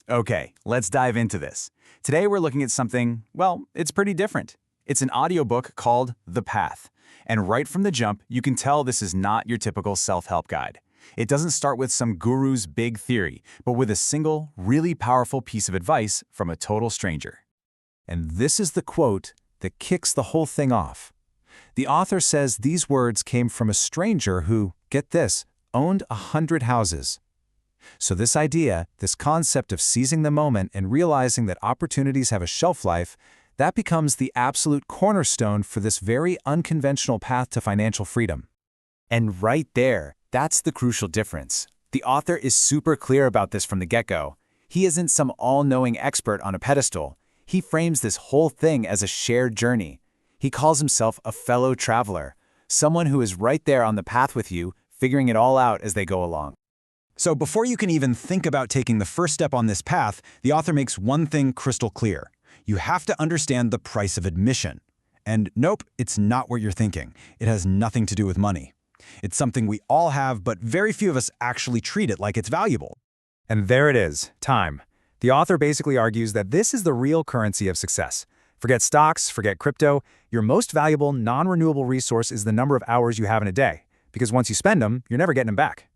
Okay, let's dive into this. Today we're looking at something, well, it's pretty different. It's an audiobook called The Path. And right from the jump, you can tell this is not your typical self-help guide. It doesn't start with some guru's big theory, but with a single, really powerful piece of advice from a total stranger. And this is the quote that kicks the whole thing off. The author says these words came from a stranger who, get this, owned 100 houses. So this idea, this concept of seizing the moment and realizing that opportunities have a shelf life, that becomes the absolute cornerstone for this very unconventional path to financial freedom. And right there, that's the crucial difference. The author is super clear about this from the get-go. He isn't some all-knowing expert on a pedestal. He frames this whole thing as a shared journey. He calls himself a fellow traveler, someone who is right there on the path with you, figuring it all out as they go along. So before you can even think about taking the first step on this path, the author makes one thing crystal clear. You have to understand the price of admission. And nope, it's not what you're thinking. It has nothing to do with money. It's something we all have, but very few of us actually treat it like it's valuable. And there it is, time. The author basically argues that this is the real currency of success. Forget stocks, forget crypto. Your most valuable, non-renewable resource is the number of hours you have in a day. Because once you spend them, you're never getting them back.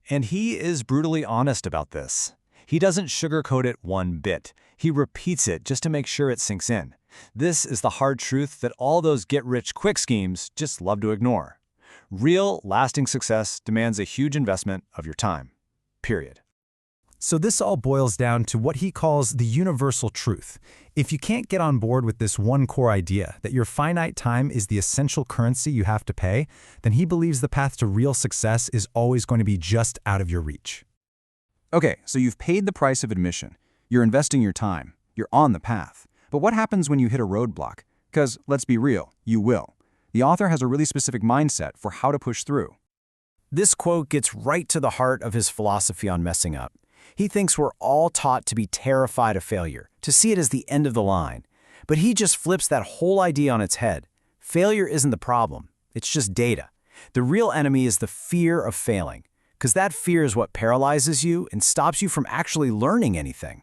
And he is brutally honest about this. He doesn't sugarcoat it one bit. He repeats it just to make sure it sinks in. This is the hard truth that all those get-rich-quick schemes just love to ignore. Real, lasting success demands a huge investment of your time. Period. So this all boils down to what he calls the universal truth. If you can't get on board with this one core idea, that your finite time is the essential currency you have to pay, then he believes the path to real success is always going to be just out of your reach. Okay, so you've paid the price of admission. You're investing your time. You're on the path. But what happens when you hit a roadblock? Because, let's be real, you will. The author has a really specific mindset for how to push through. This quote gets right to the heart of his philosophy on messing up. He thinks we're all taught to be terrified of failure, to see it as the end of the line. But he just flips that whole idea on its head. Failure isn't the problem. It's just data. The real enemy is the fear of failing, because that fear is what paralyzes you and stops you from actually learning anything.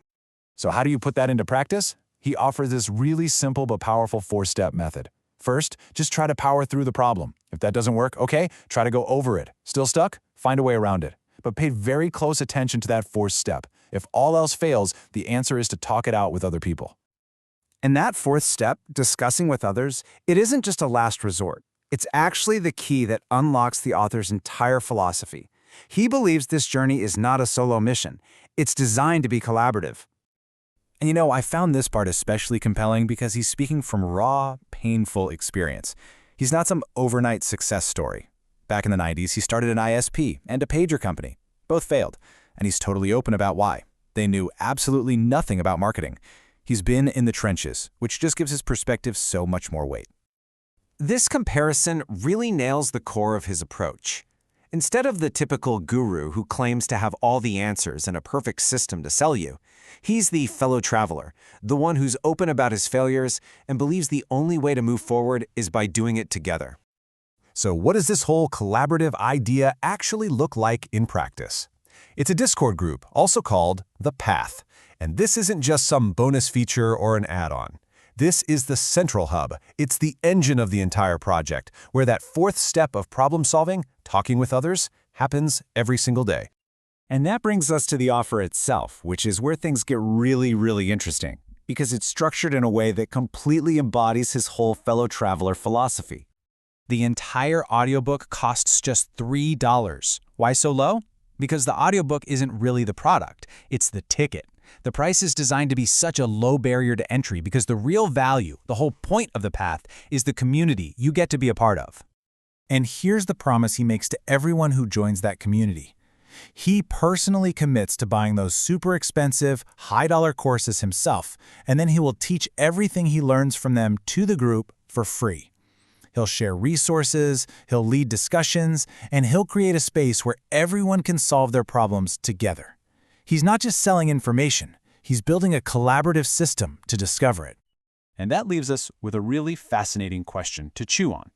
So how do you put that into practice? He offers this really simple but powerful 4-step method. First, just try to power through the problem. If that doesn't work, okay, try to go over it. Still stuck? Find a way around it. But pay very close attention to that 4th step. If all else fails, the answer is to talk it out with other people. And that 4th step, discussing with others, it isn't just a last resort. It's actually the key that unlocks the author's entire philosophy. He believes this journey is not a solo mission. It's designed to be collaborative. And you know, I found this part especially compelling because he's speaking from raw, painful experience. He's not some overnight success story. Back in the 90s, he started an ISP and a pager company. Both failed, and he's totally open about why. They knew absolutely nothing about marketing. He's been in the trenches, which just gives his perspective so much more weight. This comparison really nails the core of his approach. Instead of the typical guru who claims to have all the answers and a perfect system to sell you, he's the fellow traveler, the one who's open about his failures and believes the only way to move forward is by doing it together. So what does this whole collaborative idea actually look like in practice? It's a Discord group, also called The Path. And this isn't just some bonus feature or an add-on. This is the central hub. It's the engine of the entire project, where that 4th step of problem solving, talking with others, happens every single day. And that brings us to the offer itself, which is where things get really interesting, because it's structured in a way that completely embodies his whole fellow traveler philosophy. The entire audiobook costs just $3. Why so low? Because the audiobook isn't really the product, it's the ticket. The price is designed to be such a low barrier to entry because the real value, the whole point of the path, is the community you get to be a part of. And here's the promise he makes to everyone who joins that community. He personally commits to buying those super expensive, high-dollar courses himself, and then he will teach everything he learns from them to the group for free. He'll share resources, he'll lead discussions, and he'll create a space where everyone can solve their problems together. He's not just selling information, he's building a collaborative system to discover it. And that leaves us with a really fascinating question to chew on.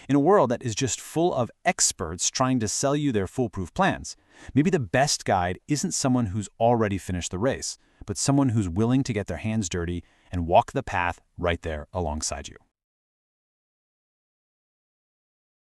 In a world that is just full of experts trying to sell you their foolproof plans, maybe the best guide isn't someone who's already finished the race, but someone who's willing to get their hands dirty and walk the path right there alongside you.